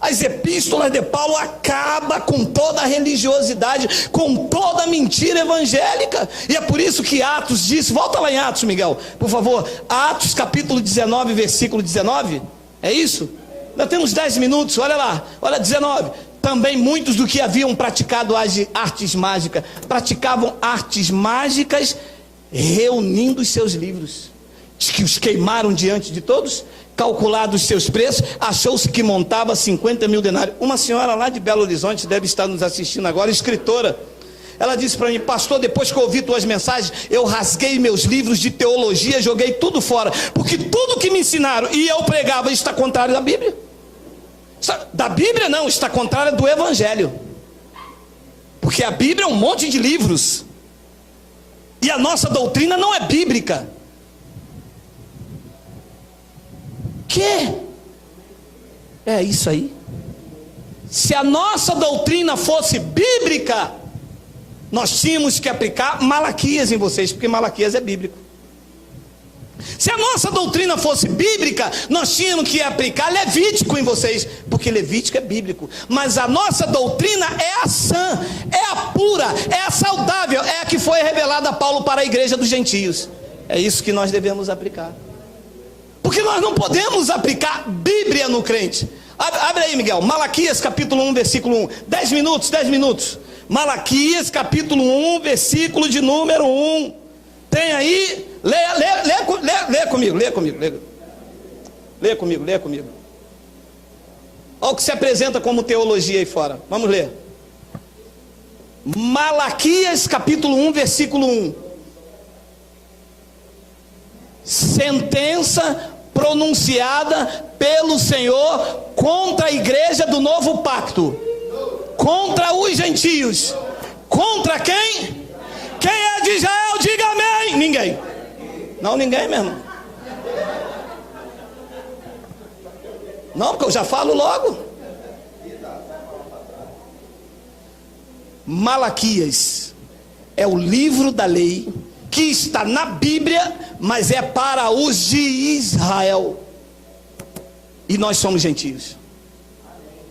As epístolas de Paulo acabam com toda a religiosidade, com toda a mentira evangélica. E é por isso que Atos diz, volta lá em Atos, Miguel, por favor. Atos capítulo 19, versículo 19. É isso? Nós temos 10 minutos, olha lá, olha 19. Também muitos do que haviam praticado artes mágicas, praticavam artes mágicas, reunindo os seus livros, que os queimaram diante de todos. Calculados os seus preços, achou-se que montava 50 mil denários. Uma senhora lá de Belo Horizonte deve estar nos assistindo agora, escritora. Ela disse para mim: pastor, depois que eu ouvi tuas mensagens, eu rasguei meus livros de teologia, joguei tudo fora, porque tudo que me ensinaram e eu pregava está contrário da Bíblia. Da Bíblia não, está contrário do Evangelho, porque a Bíblia é um monte de livros e a nossa doutrina não é bíblica. Que? É isso aí. Se a nossa doutrina fosse bíblica, nós tínhamos que aplicar Malaquias em vocês, porque Malaquias é bíblico. Se a nossa doutrina fosse bíblica, nós tínhamos que aplicar Levítico em vocês, porque Levítico é bíblico. Mas a nossa doutrina é a sã, é a pura, é a saudável, é a que foi revelada a Paulo para a igreja dos gentios. É isso que nós devemos aplicar. Porque nós não podemos aplicar Bíblia no crente. Abre aí, Miguel, Malaquias capítulo 1, versículo 1. 10 minutos, 10 minutos. Malaquias capítulo 1, versículo de número 1. Tem aí? Lê comigo. Olha o que se apresenta como teologia aí fora. Vamos ler. Malaquias capítulo 1, versículo 1. Sentença pronunciada pelo Senhor contra a igreja do novo pacto, contra os gentios. Contra quem? Quem é de Israel, diga amém. Ninguém. Não, ninguém mesmo. Não, porque eu já falo logo. Malaquias é o livro da lei que está na Bíblia, mas é para os de Israel. E nós somos gentios.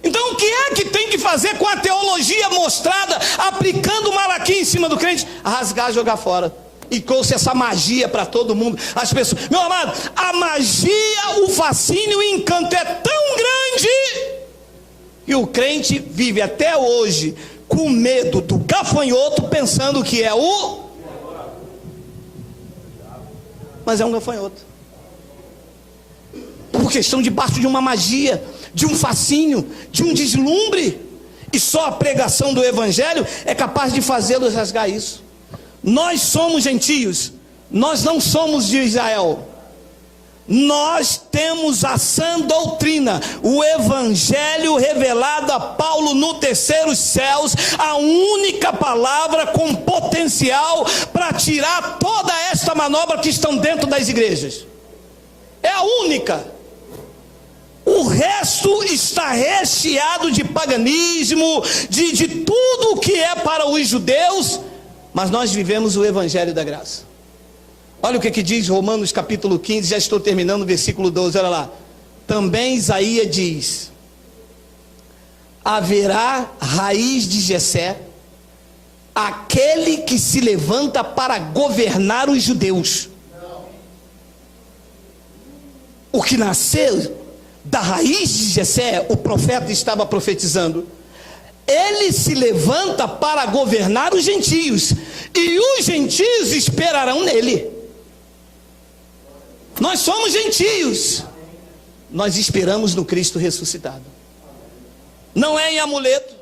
Então o que é que tem que fazer com a teologia mostrada, aplicando Malaquias em cima do crente? Rasgar, jogar fora. E trouxe essa magia para todo mundo. As pessoas, meu amado, a magia, o fascínio, o encanto é tão grande que o crente vive até hoje com medo do gafanhoto, pensando que é o... Mas é um gafanhoto. Porque estão debaixo de uma magia, de um fascínio, de um deslumbre. E só a pregação do Evangelho é capaz de fazê-los rasgar isso. Nós somos gentios, nós não somos de Israel. Nós temos a sã doutrina, o Evangelho revelado a Paulo no terceiro céus, a única palavra com potencial para tirar toda esta manobra que estão dentro das igrejas. É a única. O resto está recheado de paganismo, de tudo que é para os judeus, mas nós vivemos o evangelho da graça. Olha o que diz Romanos capítulo 15, já estou terminando o versículo 12, olha lá. Também Isaías diz: haverá raiz de Jessé, aquele que se levanta para governar os judeus. O que nasceu da raiz de Jessé, o profeta estava profetizando, ele se levanta para governar os gentios, e os gentios esperarão nele. Nós somos gentios, nós esperamos no Cristo ressuscitado. Não é em amuleto,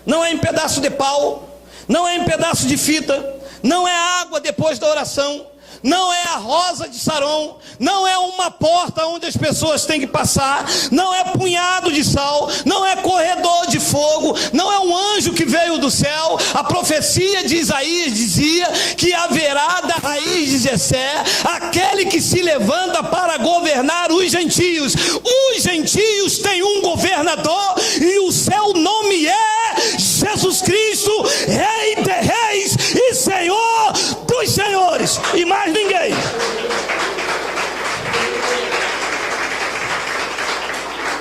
não é em pedaço de pau, não é em pedaço de fita, não é água depois da oração, não é a rosa de Saron, não é uma porta onde as pessoas têm que passar, não é punhado de sal, não é corredor de fogo, não é um anjo que veio do céu. A profecia de Isaías dizia que haverá da raiz de Jessé aquele que se levanta para governar os gentios. Os gentios têm um governador e o seu nome é Jesus Cristo, Rei de reis e Senhor dos senhores, e mais ninguém.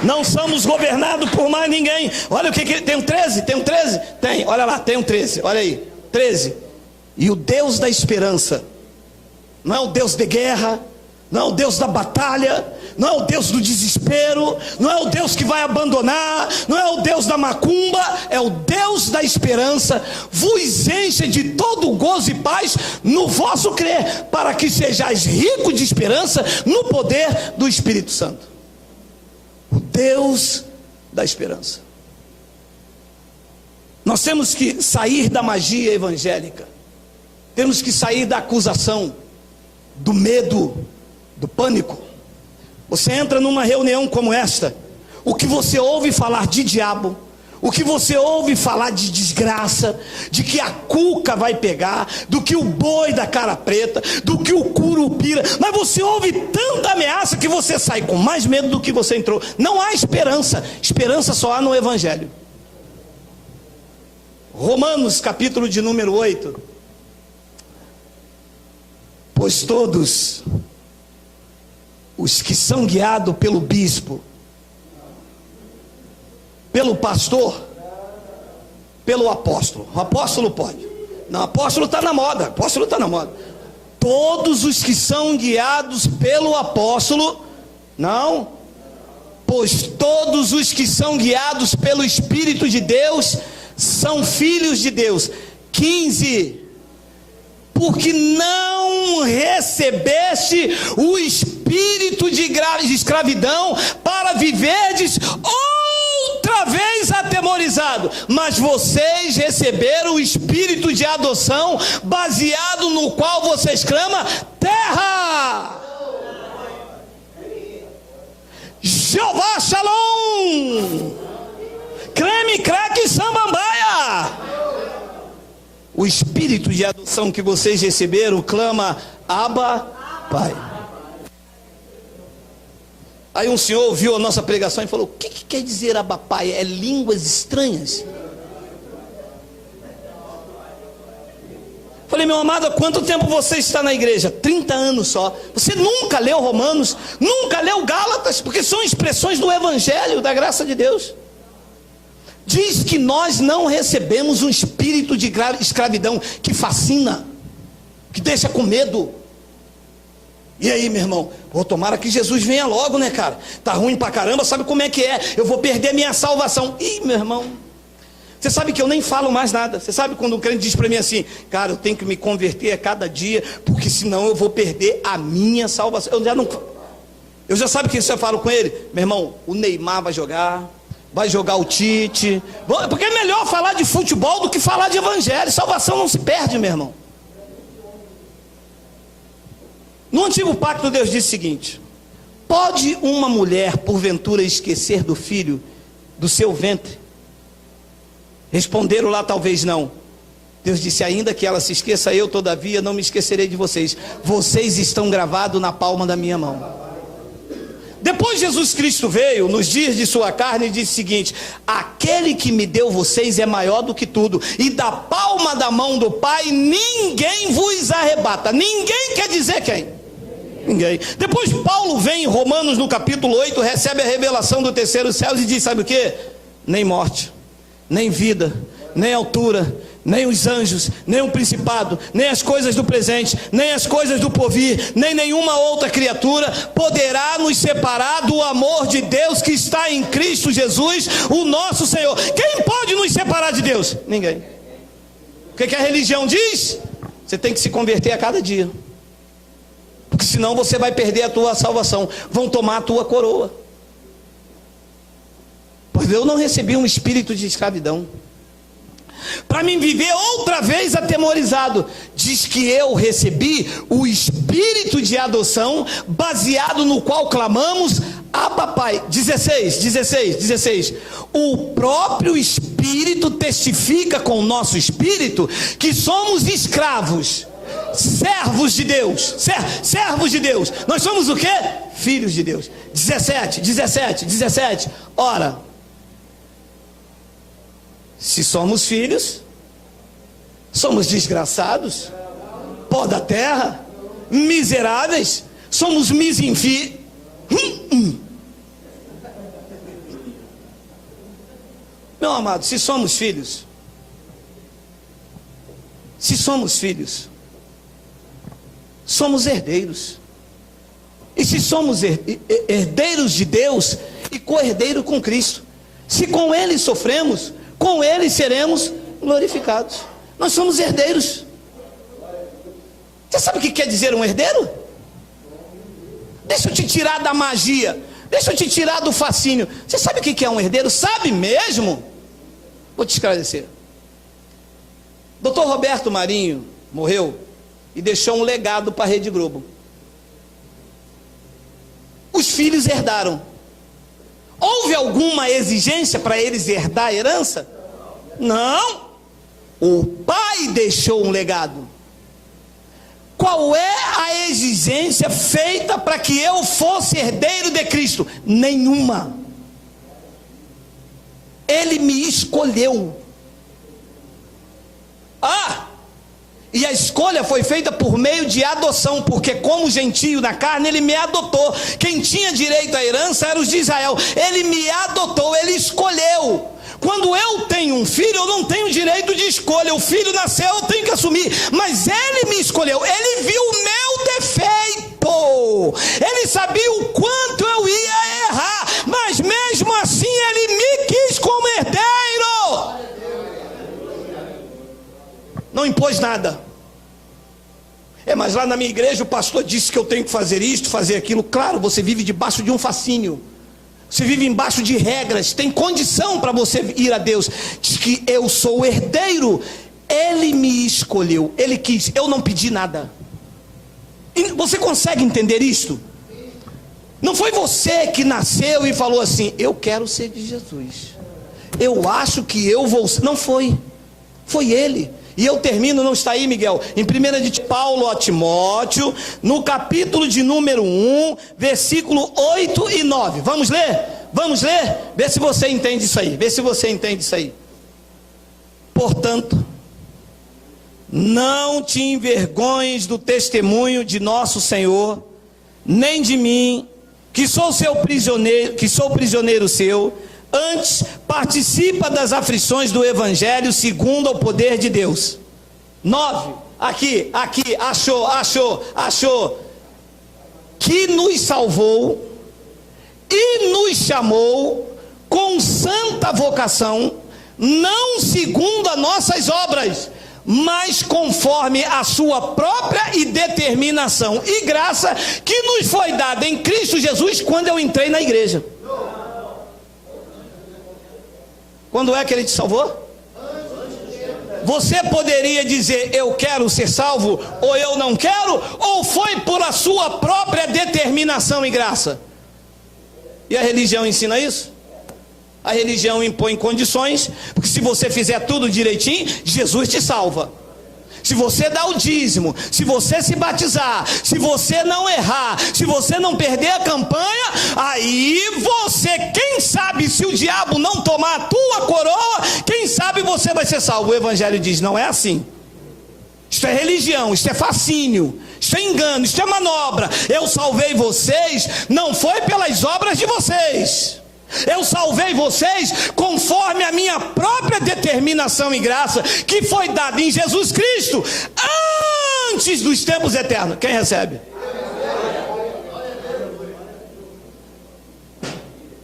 Não somos governados por mais ninguém. Olha o que tem um 13, tem um 13? Tem, olha lá, tem um 13, olha aí, 13. E o Deus da esperança, não é o Deus de guerra, não é o Deus da batalha, não é o Deus do desespero, não é o Deus que vai abandonar, não é o Deus da macumba, é o Deus da esperança, vos enche de todo gozo e paz no vosso crer, para que sejais ricos de esperança no poder do Espírito Santo. O Deus da esperança. Nós temos que sair da magia evangélica, temos que sair da acusação, do medo, do pânico. Você entra numa reunião como esta, o que você ouve falar de diabo, o que você ouve falar de desgraça, de que a cuca vai pegar, do que o boi da cara preta, do que o curupira, mas você ouve tanta ameaça que você sai com mais medo do que você entrou. Não há esperança, esperança só há no evangelho. Romanos capítulo de número 8. Pois todos os que são guiados pelo bispo, pelo pastor, pelo apóstolo. O apóstolo pode. Não, apóstolo está na moda. Apóstolo está na moda. Todos os que são guiados pelo apóstolo, não. Pois todos os que são guiados pelo Espírito de Deus são filhos de Deus. 15. Porque não recebeste o espírito de escravidão para viverdes outra vez atemorizado, mas vocês receberam o espírito de adoção, baseado no qual vocês clamam: terra. Jeová Shalom, creme, craque, sambambaia. O espírito de adoção que vocês receberam clama: Abba, Pai. Aí um senhor ouviu a nossa pregação e falou: o que quer dizer Abba, Pai? É línguas estranhas? Falei: meu amado, há quanto tempo você está na igreja? 30 anos só. Você nunca leu Romanos, nunca leu Gálatas, porque são expressões do evangelho, da graça de Deus. Diz que nós não recebemos um espírito de escravidão que fascina, que deixa com medo. E aí, meu irmão? Tomara que Jesus venha logo, né, cara? Tá ruim pra caramba, sabe como é que é? Eu vou perder minha salvação. Ih, meu irmão, você sabe que eu nem falo mais nada. Você sabe quando um crente diz pra mim assim: cara, eu tenho que me converter a cada dia, porque senão eu vou perder a minha salvação. Eu já sabe o que eu falo com ele? Meu irmão, o Neymar vai jogar o Tite, porque é melhor falar de futebol do que falar de evangelho. Salvação não se perde, meu irmão. No antigo pacto, Deus disse o seguinte: pode uma mulher porventura esquecer do filho do seu ventre? Responderam lá: talvez não. Deus disse: ainda que ela se esqueça, eu todavia não me esquecerei de vocês. Vocês estão gravados na palma da minha mão. Depois Jesus Cristo veio, nos dias de sua carne, e disse o seguinte: aquele que me deu vocês é maior do que tudo, e da palma da mão do Pai ninguém vos arrebata. Ninguém quer dizer quem? Ninguém. Depois Paulo vem em Romanos no capítulo 8, recebe a revelação do terceiro céu e diz, sabe o que? Nem morte, nem vida, nem altura, nem os anjos, nem o principado, nem as coisas do presente, nem as coisas do porvir, nem nenhuma outra criatura poderá nos separar do amor de Deus que está em Cristo Jesus, o nosso Senhor. Quem pode nos separar de Deus? Ninguém. O que a religião diz? Você tem que se converter a cada dia, porque senão você vai perder a tua salvação, vão tomar a tua coroa. Pois eu não recebi um espírito de escravidão para mim viver outra vez atemorizado. Diz que eu recebi o espírito de adoção, baseado no qual clamamos, Abba Pai. 16. O próprio Espírito testifica com o nosso espírito que somos escravos, servos de Deus, servos de Deus. Nós somos o quê? Filhos de Deus. 17. Ora, se somos filhos, somos desgraçados, pó da terra, miseráveis, somos misinfi. Meu amado, se somos filhos, somos herdeiros. E se somos herdeiros de Deus e co-herdeiro com Cristo, se com Ele sofremos, com Ele seremos glorificados. Nós somos herdeiros. Você sabe o que quer dizer um herdeiro? Deixa eu te tirar da magia, deixa eu te tirar do fascínio. Você sabe o que é um herdeiro? Sabe mesmo? Vou te esclarecer. Dr. Roberto Marinho morreu e deixou um legado para a Rede Globo. Os filhos herdaram. Houve alguma exigência para eles herdar a herança? Não. O pai deixou um legado. Qual é a exigência feita para que eu fosse herdeiro de Cristo? Nenhuma. Ele me escolheu. E a escolha foi feita por meio de adoção, porque como gentio na carne, ele me adotou. Quem tinha direito à herança era os de Israel. Ele me adotou, ele escolheu. Quando eu tenho um filho, eu não tenho direito de escolha. O filho nasceu, eu tenho que assumir. Mas ele me escolheu, ele viu o meu defeito. Ele sabia o quanto eu ia errar, mas mesmo assim ele me quis como herdeiro. Não impôs nada. Mas lá na minha igreja o pastor disse que eu tenho que fazer isto, fazer aquilo. Claro, você vive debaixo de um fascínio. Você vive embaixo de regras. Tem condição para você ir a Deus. Diz que eu sou o herdeiro. Ele me escolheu. Ele quis. Eu não pedi nada. E você consegue entender isto? Não foi você que nasceu e falou assim: eu quero ser de Jesus, eu acho que eu vou ser. Não foi. Foi ele. E eu termino, não está aí, Miguel, em 1 de Paulo a Timóteo, no capítulo de número 1, versículo 8 e 9. Vamos ler? Vamos ler? Vê se você entende isso aí. Vê se você entende isso aí. Portanto, não te envergonhes do testemunho de nosso Senhor, nem de mim, que sou prisioneiro seu. Antes, participa das aflições do Evangelho segundo o poder de Deus. 9, aqui, achou. Que nos salvou e nos chamou com santa vocação, não segundo as nossas obras, mas conforme a sua própria determinação e graça que nos foi dada em Cristo Jesus quando eu entrei na igreja. Quando é que ele te salvou? Você poderia dizer: eu quero ser salvo, ou eu não quero, ou foi por a sua própria determinação e graça? E a religião ensina isso? A religião impõe condições, porque se você fizer tudo direitinho, Jesus te salva. se você dar o dízimo, se você se batizar, se você não errar, se você não perder a campanha, aí você, quem sabe, se o diabo não tomar a tua coroa, quem sabe você vai ser salvo. O Evangelho diz, não é assim. Isto é religião, isto é fascínio, isto é engano, isto é manobra. Eu salvei vocês, não foi pelas obras de vocês. Eu salvei vocês conforme a minha própria determinação e graça, que foi dada em Jesus Cristo, antes dos tempos eternos. Quem recebe?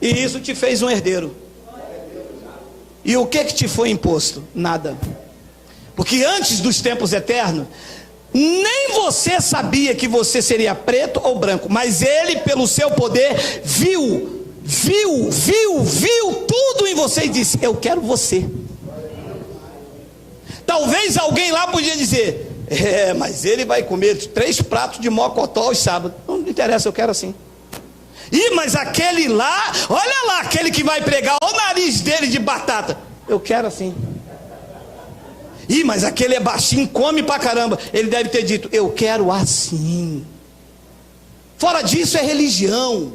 E isso te fez um herdeiro. E o que te foi imposto? Nada. Porque antes dos tempos eternos, nem você sabia que você seria preto ou branco, mas ele, pelo seu poder, viu tudo em você e disse, eu quero você. Talvez alguém lá podia dizer, mas ele vai comer 3 pratos de mocotó aos sábados. Não me interessa, eu quero assim. Mas aquele lá, olha lá, aquele que vai pregar o nariz dele de batata, eu quero assim. Mas aquele é baixinho, come pra caramba. Ele deve ter dito, eu quero assim. Fora disso é religião.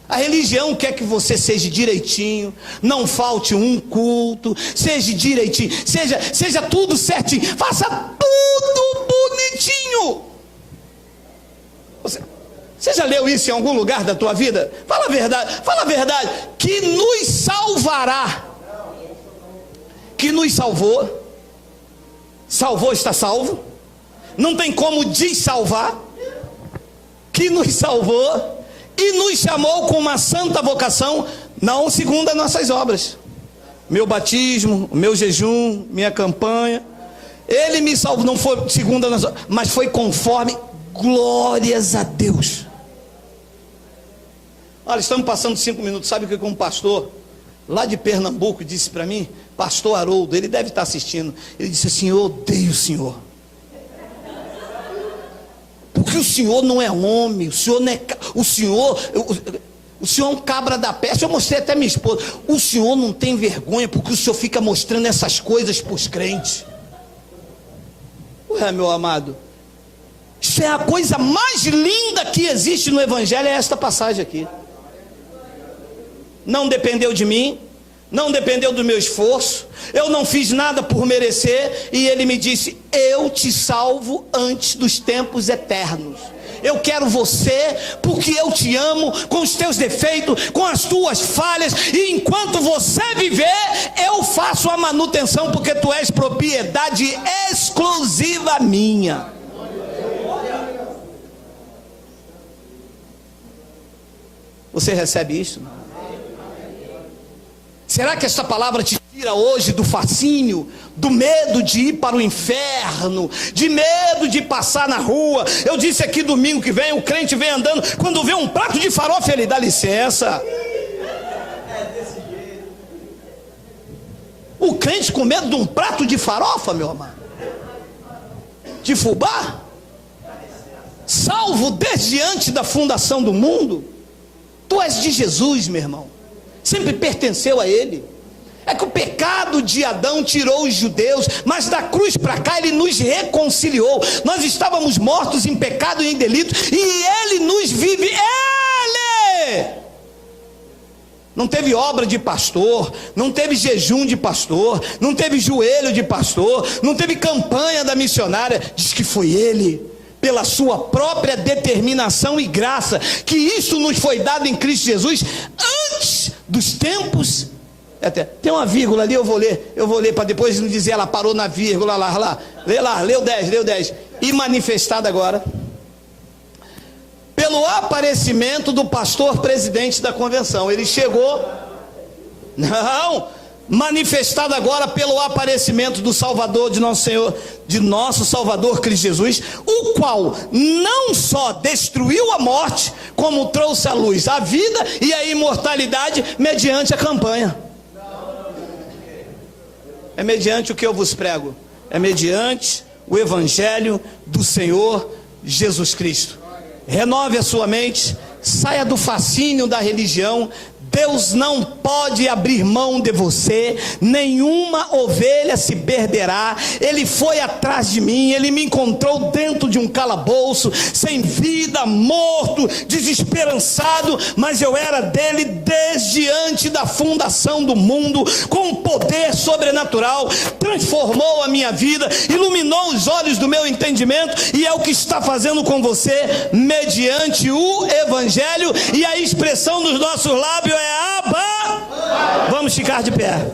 A religião quer que você seja direitinho, não falte um culto, seja direitinho, seja tudo certinho, faça tudo bonitinho. Você já leu isso em algum lugar da tua vida? Fala a verdade, que nos salvará, que nos salvou, está salvo, não tem como dessalvar, que nos salvou, e nos chamou com uma santa vocação, não segundo as nossas obras. Meu batismo, meu jejum, minha campanha, ele me salvou, não foi segundo as nossas obras, mas foi conforme, glórias a Deus. Olha, estamos passando 5 minutos, sabe o que um pastor lá de Pernambuco disse para mim? Pastor Haroldo, ele deve estar assistindo. Ele disse assim, eu odeio o senhor. Porque o senhor não é homem, o senhor não é, o senhor é um cabra da peste. Eu mostrei até minha esposa, o senhor não tem vergonha, porque o senhor fica mostrando essas coisas para os crentes. Ué, meu amado, isso é a coisa mais linda que existe no Evangelho, é esta passagem aqui. Não dependeu de mim, não dependeu do meu esforço, eu não fiz nada por merecer, e ele me disse, eu te salvo antes dos tempos eternos. Eu quero você, porque eu te amo, com os teus defeitos, com as tuas falhas, e enquanto você viver, eu faço a manutenção, porque tu és propriedade exclusiva minha. Você recebe isso? Será que esta palavra te tira hoje do fascínio, do medo de ir para o inferno, de medo de passar na rua? Eu disse aqui domingo que vem, o crente vem andando, quando vê um prato de farofa ele dá licença. O crente com medo de um prato de farofa, meu amado, de fubá, salvo desde antes da fundação do mundo. Tu és de Jesus, meu irmão, sempre pertenceu a ele. É que o pecado de Adão tirou os judeus, mas da cruz para cá ele nos reconciliou. Nós estávamos mortos em pecado e em delito, e ele nos vive. Ele não teve obra de pastor, não teve jejum de pastor, não teve joelho de pastor, não teve campanha da missionária. Diz que foi ele, pela sua própria determinação e graça, que isso nos foi dado em Cristo Jesus antes dos tempos. Tem uma vírgula ali, eu vou ler para depois não dizer ela parou na vírgula lá. Lê o 10. E manifestado agora pelo aparecimento do pastor presidente da convenção. Ele chegou, manifestado agora pelo aparecimento do Salvador, de nosso Senhor, de nosso Salvador Cristo Jesus, o qual não só destruiu a morte, como trouxe à luz a vida e a imortalidade mediante a campanha. É mediante o que eu vos prego, é mediante o Evangelho do Senhor Jesus Cristo. Renove a sua mente, saia do fascínio da religião, Deus não pode abrir mão de você, nenhuma ovelha se perderá. Ele foi atrás de mim, ele me encontrou dentro de um calabouço, sem vida, morto, desesperançado, mas eu era dele desde antes da fundação do mundo, com um poder sobrenatural, transformou a minha vida, iluminou os olhos do meu entendimento, e é o que está fazendo com você, mediante o Evangelho, e a expressão dos nossos lábios é Abba. Vamos ficar de pé.